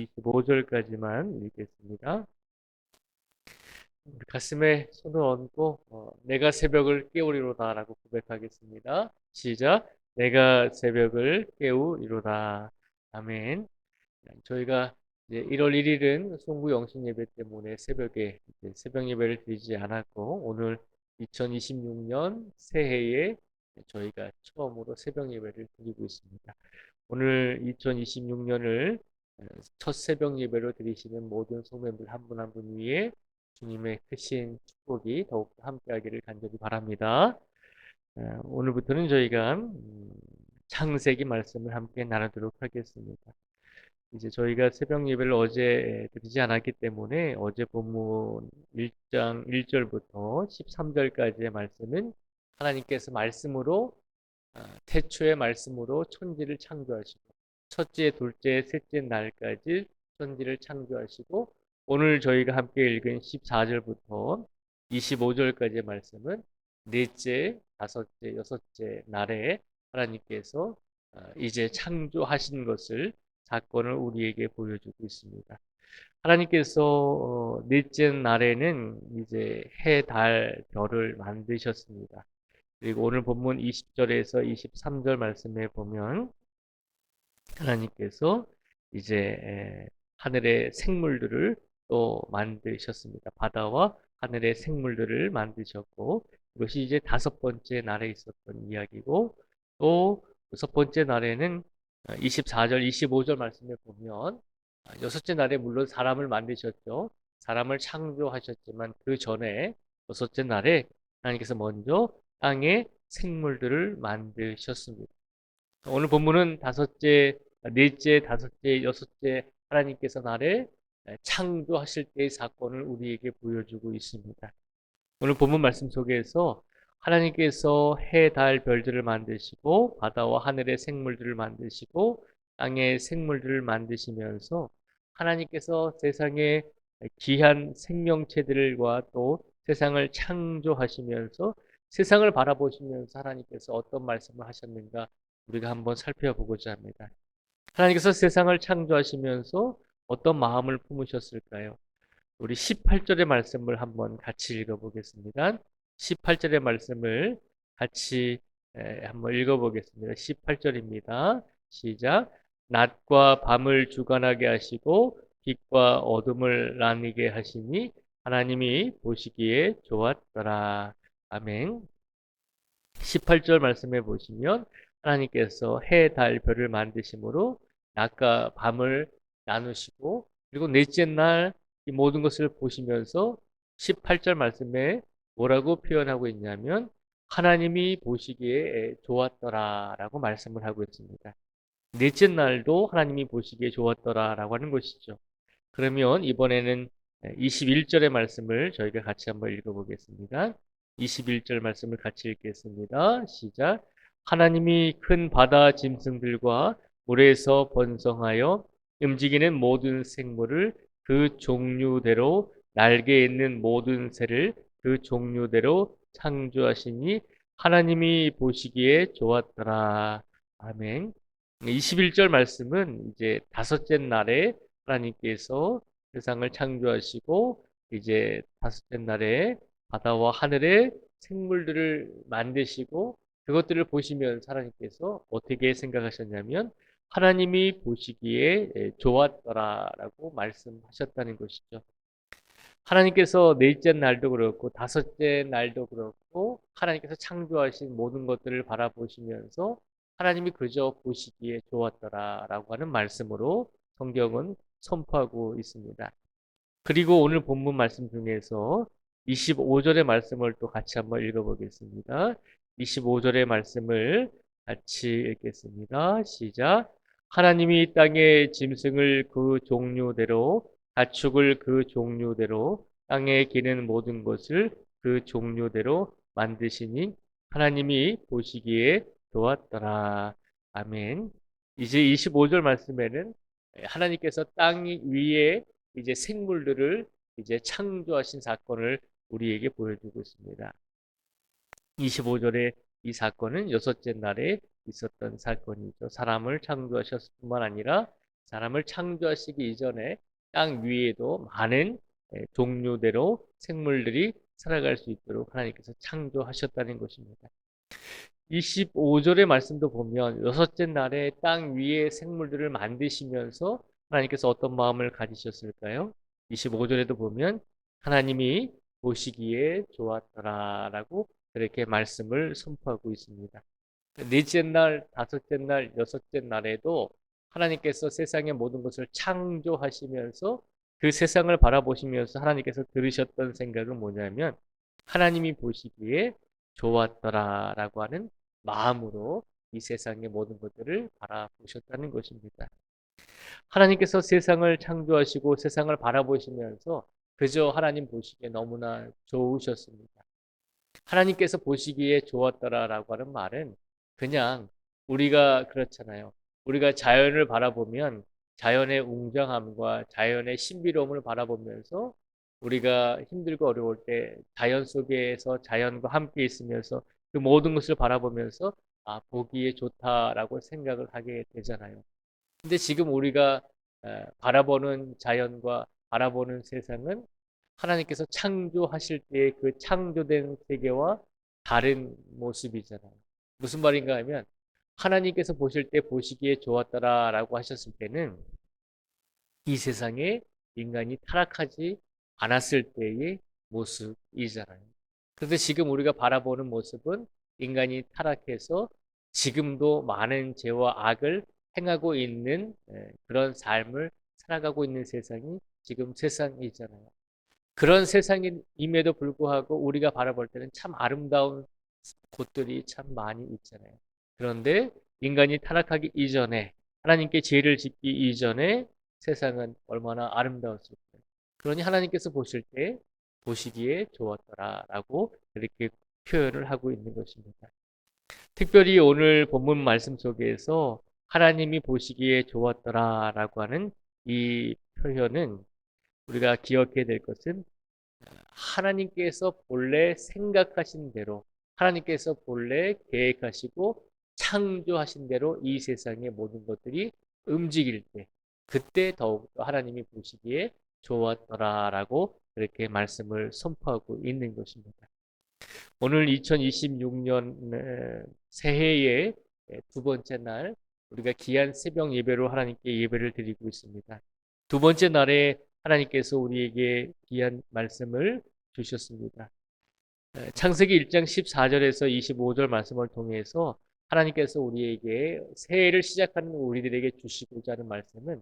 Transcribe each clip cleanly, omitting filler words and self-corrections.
25절까지만 읽겠습니다. 가슴에 손을 얹고 내가 새벽을 깨우리로다라고 고백하겠습니다. 시작. 내가 새벽을 깨우리로다. 아멘. 저희가 이제 1월 1일은 송구 영신 예배 때문에 새벽에 이제 새벽 예배를 드리지 않았고 오늘 2026년 새해에 저희가 처음으로 새벽 예배를 드리고 있습니다. 오늘 2026년을 첫 새벽 예배로 드리시는 모든 성도님들 한 분 한 분 위에 주님의 크신 축복이 더욱 함께하기를 간절히 바랍니다. 오늘부터는 저희가 창세기 말씀을 함께 나누도록 하겠습니다. 이제 저희가 새벽 예배를 어제 드리지 않았기 때문에 어제 본문 1장 1절부터 13절까지의 말씀은 하나님께서 말씀으로 태초의 말씀으로 천지를 창조하시고 첫째, 둘째, 셋째 날까지 천지를 창조하시고 오늘 저희가 함께 읽은 14절부터 25절까지의 말씀은 넷째, 다섯째, 여섯째 날에 하나님께서 이제 창조하신 것을 사건을 우리에게 보여주고 있습니다. 하나님께서 넷째 날에는 이제 해, 달, 별을 만드셨습니다. 그리고 오늘 본문 20절에서 23절 말씀에 보면 하나님께서 이제 하늘의 생물들을 또 만드셨습니다. 바다와 하늘의 생물들을 만드셨고 이것이 이제 다섯 번째 날에 있었던 이야기고 또 여섯 번째 날에는 24절, 25절 말씀에 보면 여섯째 날에 물론 사람을 만드셨죠. 사람을 창조하셨지만 그 전에 여섯째 날에 하나님께서 먼저 땅의 생물들을 만드셨습니다. 오늘 본문은 다섯째, 넷째, 다섯째, 여섯째 하나님께서 나를 창조하실 때의 사건을 우리에게 보여주고 있습니다. 오늘 본문 말씀 속에서 하나님께서 해, 달, 별들을 만드시고 바다와 하늘의 생물들을 만드시고 땅의 생물들을 만드시면서 하나님께서 세상의 귀한 생명체들과 또 세상을 창조하시면서 세상을 바라보시면서 하나님께서 어떤 말씀을 하셨는가 우리가 한번 살펴보고자 합니다. 하나님께서 세상을 창조하시면서 어떤 마음을 품으셨을까요? 우리 18절의 말씀을 한번 같이 읽어보겠습니다. 18절의 말씀을 같이 한번 읽어보겠습니다. 18절입니다. 시작. 낮과 밤을 주관하게 하시고 빛과 어둠을 나뉘게 하시니 하나님이 보시기에 좋았더라. 아멘. 18절 말씀해 보시면 하나님께서 해, 달, 별을 만드심으로 낮과 밤을 나누시고 그리고 넷째 날 이 모든 것을 보시면서 18절 말씀에 뭐라고 표현하고 있냐면 하나님이 보시기에 좋았더라라고 말씀을 하고 있습니다. 넷째 날도 하나님이 보시기에 좋았더라라고 하는 것이죠. 그러면 이번에는 21절의 말씀을 저희가 같이 한번 읽어보겠습니다. 21절 말씀을 같이 읽겠습니다. 시작. 하나님이 큰 바다 짐승들과 물에서 번성하여 움직이는 모든 생물을 그 종류대로 날개 있는 모든 새를 그 종류대로 창조하시니 하나님이 보시기에 좋았더라. 아멘. 21절 말씀은 이제 다섯째 날에 하나님께서 세상을 창조하시고 이제 다섯째 날에 바다와 하늘의 생물들을 만드시고 그것들을 보시면 하나님께서 어떻게 생각하셨냐면 하나님이 보시기에 좋았더라라고 말씀하셨다는 것이죠. 하나님께서 넷째 날도 그렇고 다섯째 날도 그렇고 하나님께서 창조하신 모든 것들을 바라보시면서 하나님이 그저 보시기에 좋았더라라고 하는 말씀으로 성경은 선포하고 있습니다. 그리고 오늘 본문 말씀 중에서 25절의 말씀을 또 같이 한번 읽어보겠습니다. 25절의 말씀을 같이 읽겠습니다. 시작. 하나님이 땅의 짐승을 그 종류대로 가축을 그 종류대로 땅에 기는 모든 것을 그 종류대로 만드시니 하나님이 보시기에 좋았더라. 아멘. 이제 25절 말씀에는 하나님께서 땅 위에 이제 생물들을 이제 창조하신 사건을 우리에게 보여주고 있습니다. 25절에 이 사건은 여섯째 날에 있었던 사건이죠. 사람을 창조하셨을 뿐만 아니라 사람을 창조하시기 이전에 땅 위에도 많은 종류대로 생물들이 살아갈 수 있도록 하나님께서 창조하셨다는 것입니다. 25절의 말씀도 보면 여섯째 날에 땅 위에 생물들을 만드시면서 하나님께서 어떤 마음을 가지셨을까요? 25절에도 보면 하나님이 보시기에 좋았더라라고 그렇게 말씀을 선포하고 있습니다. 넷째 날, 다섯째 날, 여섯째 날에도 하나님께서 세상의 모든 것을 창조하시면서 그 세상을 바라보시면서 하나님께서 들으셨던 생각은 뭐냐면 하나님이 보시기에 좋았더라라고 하는 마음으로 이 세상의 모든 것들을 바라보셨다는 것입니다. 하나님께서 세상을 창조하시고 세상을 바라보시면서 그저 하나님 보시기에 너무나 좋으셨습니다. 하나님께서 보시기에 좋았더라라고 하는 말은 그냥 우리가 그렇잖아요. 우리가 자연을 바라보면 자연의 웅장함과 자연의 신비로움을 바라보면서 우리가 힘들고 어려울 때 자연 속에서 자연과 함께 있으면서 그 모든 것을 바라보면서 보기에 좋다라고 생각을 하게 되잖아요. 근데 지금 우리가 바라보는 자연과 바라보는 세상은 하나님께서 창조하실 때 그 창조된 세계와 다른 모습이잖아요. 무슨 말인가 하면 하나님께서 보실 때 보시기에 좋았더라라고 하셨을 때는 이 세상에 인간이 타락하지 않았을 때의 모습이잖아요. 그런데 지금 우리가 바라보는 모습은 인간이 타락해서 지금도 많은 죄와 악을 행하고 있는 그런 삶을 살아가고 있는 세상이 지금 세상이잖아요. 그런 세상임에도 불구하고 우리가 바라볼 때는 참 아름다운 곳들이 참 많이 있잖아요. 그런데 인간이 타락하기 이전에 하나님께 죄를 짓기 이전에 세상은 얼마나 아름다웠을까요? 그러니 하나님께서 보실 때 보시기에 좋았더라라고 그렇게 표현을 하고 있는 것입니다. 특별히 오늘 본문 말씀 속에서 하나님이 보시기에 좋았더라라고 하는 이 표현은 우리가 기억해야 될 것은 하나님께서 본래 생각하신 대로 하나님께서 본래 계획하시고 창조하신 대로 이 세상의 모든 것들이 움직일 때 그때 더욱더 하나님이 보시기에 좋았더라라고 그렇게 말씀을 선포하고 있는 것입니다. 오늘 2026년 새해의 두 번째 날 우리가 귀한 새벽 예배로 하나님께 예배를 드리고 있습니다. 두 번째 날에 하나님께서 우리에게 귀한 말씀을 주셨습니다. 창세기 1장 14절에서 25절 말씀을 통해서 하나님께서 우리에게 새해를 시작하는 우리들에게 주시고자 하는 말씀은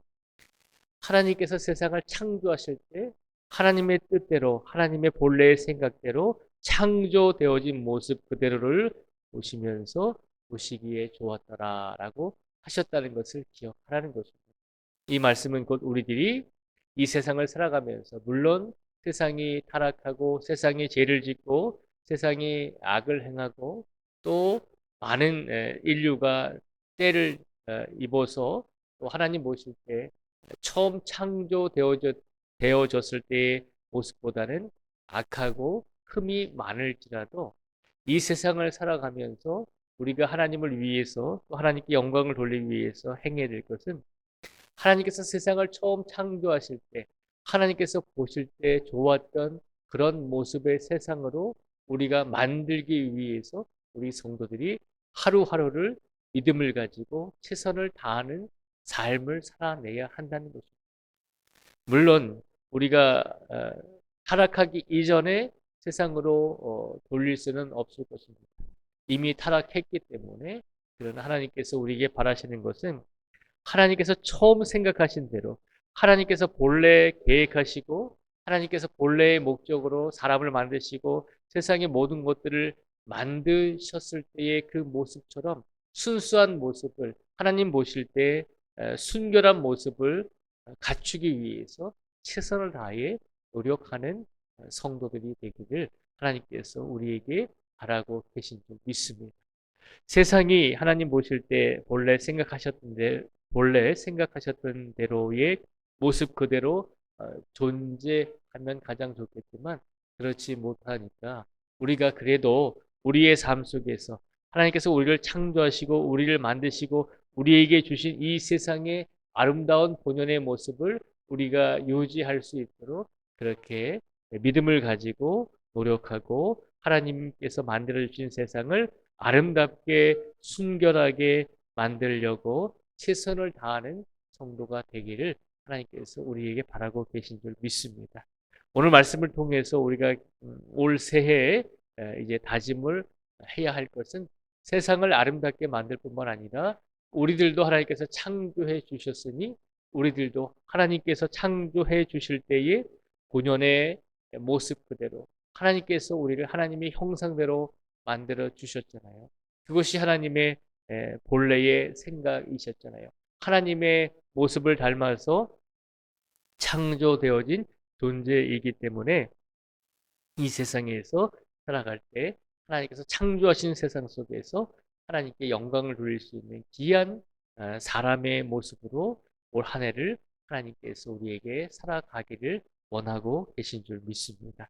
하나님께서 세상을 창조하실 때 하나님의 뜻대로 하나님의 본래의 생각대로 창조되어진 모습 그대로를 보시면서 보시기에 좋았더라라고 하셨다는 것을 기억하라는 것입니다. 이 말씀은 곧 우리들이 이 세상을 살아가면서 물론 세상이 타락하고 세상이 죄를 짓고 세상이 악을 행하고 또 많은 인류가 때를 입어서 또 하나님 보실 때 처음 창조되어졌을 때의 모습보다는 악하고 흠이 많을지라도 이 세상을 살아가면서 우리가 하나님을 위해서 또 하나님께 영광을 돌리기 위해서 행해야 될 것은 하나님께서 세상을 처음 창조하실 때 하나님께서 보실 때 좋았던 그런 모습의 세상으로 우리가 만들기 위해서 우리 성도들이 하루하루를 믿음을 가지고 최선을 다하는 삶을 살아내야 한다는 것입니다. 물론 우리가 타락하기 이전에 세상으로 돌릴 수는 없을 것입니다. 이미 타락했기 때문에 그러나 하나님께서 우리에게 바라시는 것은 하나님께서 처음 생각하신 대로 하나님께서 본래 계획하시고 하나님께서 본래의 목적으로 사람을 만드시고 세상의 모든 것들을 만드셨을 때의 그 모습처럼 순수한 모습을 하나님 보실 때 순결한 모습을 갖추기 위해서 최선을 다해 노력하는 성도들이 되기를 하나님께서 우리에게 바라고 계신 줄 믿습니다. 세상이 하나님 보실 때 본래 생각하셨던 대로의 모습 그대로 존재하면 가장 좋겠지만 그렇지 못하니까 우리가 그래도 우리의 삶 속에서 하나님께서 우리를 창조하시고 우리를 만드시고 우리에게 주신 이 세상의 아름다운 본연의 모습을 우리가 유지할 수 있도록 그렇게 믿음을 가지고 노력하고 하나님께서 만들어 주신 세상을 아름답게 순결하게 만들려고 최선을 다하는 성도가 되기를 하나님께서 우리에게 바라고 계신 줄 믿습니다. 오늘 말씀을 통해서 우리가 올 새해에 이제 다짐을 해야 할 것은 세상을 아름답게 만들 뿐만 아니라 우리들도 하나님께서 창조해 주셨으니 우리들도 하나님께서 창조해 주실 때의 본연의 모습 그대로 하나님께서 우리를 하나님의 형상대로 만들어 주셨잖아요. 그것이 하나님의 본래의 생각이셨잖아요. 하나님의 모습을 닮아서 창조되어진 존재이기 때문에 이 세상에서 살아갈 때 하나님께서 창조하신 세상 속에서 하나님께 영광을 돌릴 수 있는 귀한 사람의 모습으로 올 한 해를 하나님께서 우리에게 살아가기를 원하고 계신 줄 믿습니다.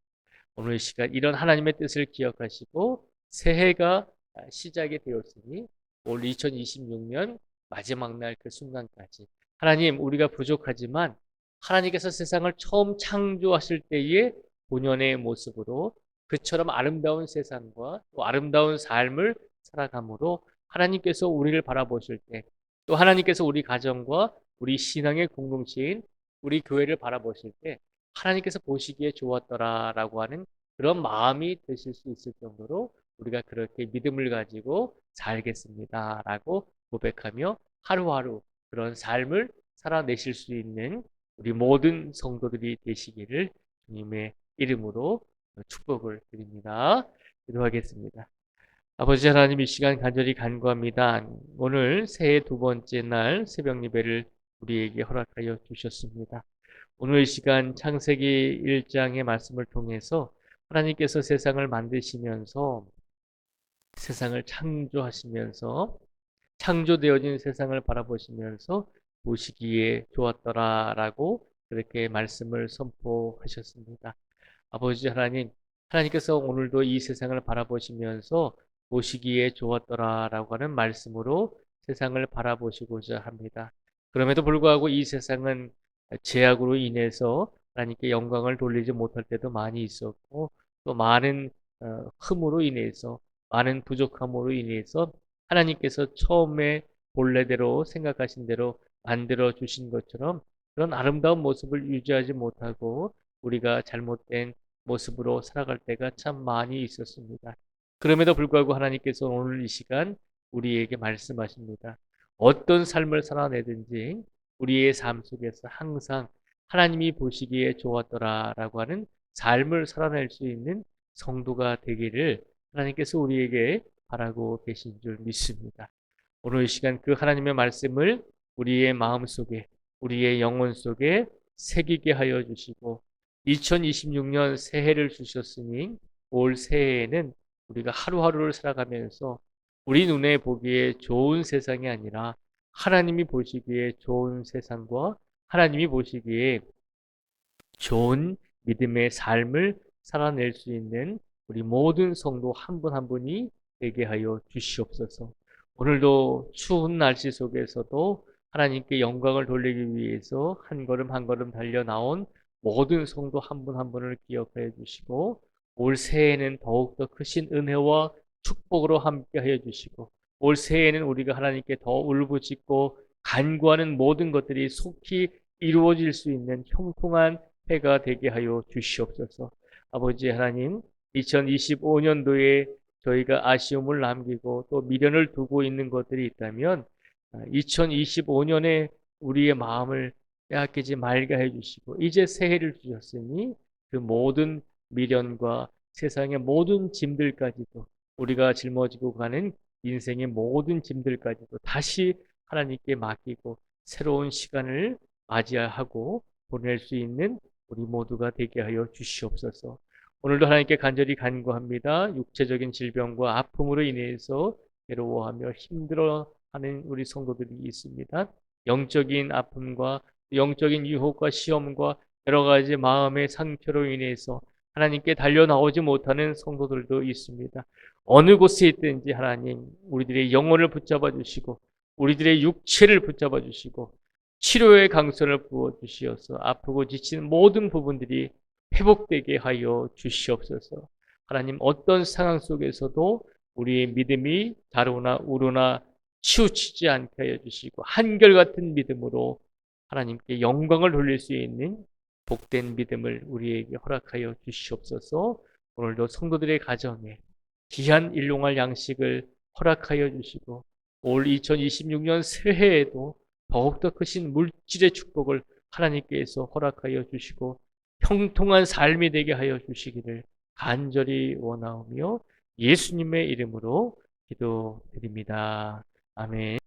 오늘 이 시간 이런 하나님의 뜻을 기억하시고 새해가 시작이 되었으니 올 2026년 마지막 날 그 순간까지 하나님 우리가 부족하지만 하나님께서 세상을 처음 창조하실 때의 본연의 모습으로 그처럼 아름다운 세상과 또 아름다운 삶을 살아감으로 하나님께서 우리를 바라보실 때 또 하나님께서 우리 가정과 우리 신앙의 공동체인 우리 교회를 바라보실 때 하나님께서 보시기에 좋았더라라고 하는 그런 마음이 드실 수 있을 정도로 우리가 그렇게 믿음을 가지고 살겠습니다라고 고백하며 하루하루 그런 삶을 살아내실 수 있는 우리 모든 성도들이 되시기를 주님의 이름으로 축복을 드립니다. 기도하겠습니다. 아버지 하나님 이 시간 간절히 간구합니다. 오늘 새해 두 번째 날 새벽 예배를 우리에게 허락하여 주셨습니다. 오늘 이 시간 창세기 1장의 말씀을 통해서 하나님께서 세상을 만드시면서 세상을 창조하시면서 창조되어진 세상을 바라보시면서 보시기에 좋았더라라고 그렇게 말씀을 선포하셨습니다. 아버지 하나님, 하나님께서 오늘도 이 세상을 바라보시면서 보시기에 좋았더라라고 하는 말씀으로 세상을 바라보시고자 합니다. 그럼에도 불구하고 이 세상은 죄악으로 인해서 하나님께 영광을 돌리지 못할 때도 많이 있었고 또 많은 흠으로 인해서 많은 부족함으로 인해서 하나님께서 처음에 본래대로 생각하신 대로 만들어 주신 것처럼 그런 아름다운 모습을 유지하지 못하고 우리가 잘못된 모습으로 살아갈 때가 참 많이 있었습니다. 그럼에도 불구하고 하나님께서 오늘 이 시간 우리에게 말씀하십니다. 어떤 삶을 살아내든지 우리의 삶 속에서 항상 하나님이 보시기에 좋았더라라고 하는 삶을 살아낼 수 있는 성도가 되기를 하나님께서 우리에게 바라고 계신 줄 믿습니다. 오늘 이 시간 그 하나님의 말씀을 우리의 마음 속에 우리의 영혼 속에 새기게 하여 주시고 2026년 새해를 주셨으니 올 새해에는 우리가 하루하루를 살아가면서 우리 눈에 보기에 좋은 세상이 아니라 하나님이 보시기에 좋은 세상과 하나님이 보시기에 좋은 믿음의 삶을 살아낼 수 있는 우리 모든 성도 한 분 한 분이 되게 하여 주시옵소서. 오늘도 추운 날씨 속에서도 하나님께 영광을 돌리기 위해서 한 걸음 한 걸음 달려 나온 모든 성도 한 분 한 분을 기억하여 주시고 올 새해에는 더욱더 크신 은혜와 축복으로 함께 하여 주시고 올 새해에는 우리가 하나님께 더 울부짖고 간구하는 모든 것들이 속히 이루어질 수 있는 형통한 해가 되게 하여 주시옵소서. 아버지 하나님 2025년도에 저희가 아쉬움을 남기고 또 미련을 두고 있는 것들이 있다면 2025년에 우리의 마음을 빼앗기지 말게 해주시고 이제 새해를 주셨으니 그 모든 미련과 세상의 모든 짐들까지도 우리가 짊어지고 가는 인생의 모든 짐들까지도 다시 하나님께 맡기고 새로운 시간을 맞이하고 보낼 수 있는 우리 모두가 되게 하여 주시옵소서. 오늘도 하나님께 간절히 간구합니다. 육체적인 질병과 아픔으로 인해서 괴로워하며 힘들어하는 우리 성도들이 있습니다. 영적인 아픔과 영적인 유혹과 시험과 여러 가지 마음의 상처로 인해서 하나님께 달려나오지 못하는 성도들도 있습니다. 어느 곳에 있든지 하나님 우리들의 영혼을 붙잡아 주시고 우리들의 육체를 붙잡아 주시고 치료의 강선을 부어 주시어서 아프고 지치는 모든 부분들이 회복되게 하여 주시옵소서. 하나님, 어떤 상황 속에서도 우리의 믿음이 다루나 우르나 치우치지 않게 하여 주시고 한결같은 믿음으로 하나님께 영광을 돌릴 수 있는 복된 믿음을 우리에게 허락하여 주시옵소서. 오늘도 성도들의 가정에 귀한 일용할 양식을 허락하여 주시고 올 2026년 새해에도 더욱더 크신 물질의 축복을 하나님께서 허락하여 주시고 형통한 삶이 되게 하여 주시기를 간절히 원하오며 예수님의 이름으로 기도드립니다. 아멘.